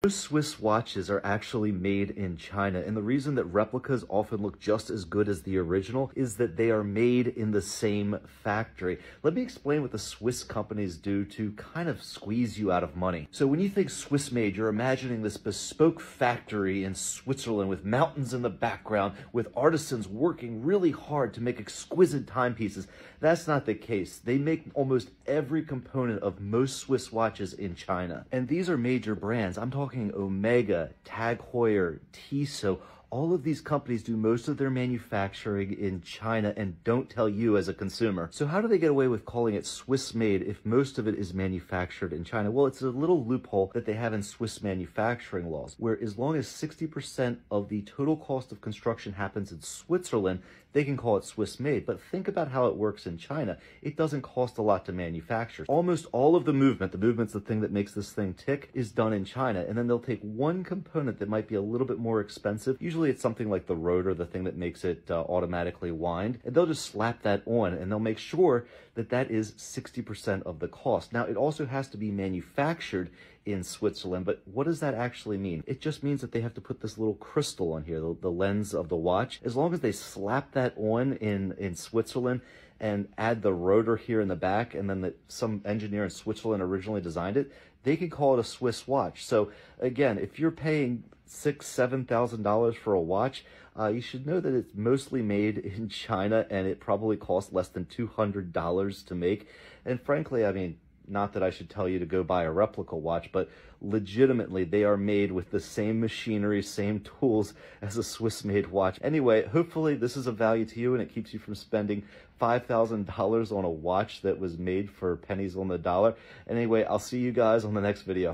Most Swiss watches are actually made in China, and the reason that replicas often look just as good as the original is that they are made in the same factory. Let me explain what the Swiss companies do to kind of squeeze you out of money. So when you think Swiss made, you're imagining this bespoke factory in Switzerland with mountains in the background, with artisans working really hard to make exquisite timepieces. That's not the case. They make almost every component of most Swiss watches in China. And these are major brands. I'm talking Omega, Tag Heuer, Tissot. All of these companies do most of their manufacturing in China and don't tell you as a consumer. So how do they get away with calling it Swiss made if most of it is manufactured in China? Well, it's a little loophole that they have in Swiss manufacturing laws, where as long as 60% of the total cost of construction happens in Switzerland, they can call it Swiss made. But think about how it works in China. It doesn't cost a lot to manufacture. Almost all of the movement's the thing that makes this thing tick, is done in China. And then they'll take one component that might be a little bit more expensive. Usually it's something like the rotor, the thing that makes it automatically wind. And they'll just slap that on and they'll make sure that that is 60% of the cost. Now, it also has to be manufactured in Switzerland, but what does that actually mean? It just means that they have to put this little crystal on here, the lens of the watch. As long as they slap that on in Switzerland and add the rotor here in the back, and then some engineer in Switzerland originally designed it, they can call it a Swiss watch. So again, if you're paying $6,000-7,000 for a watch, you should know that it's mostly made in China and it probably costs less than $200 to make. And frankly, I mean, not that I should tell you to go buy a replica watch, but legitimately they are made with the same machinery, same tools as a Swiss-made watch. Anyway, hopefully this is of value to you and it keeps you from spending $5,000 on a watch that was made for pennies on the dollar. Anyway, I'll see you guys on the next video.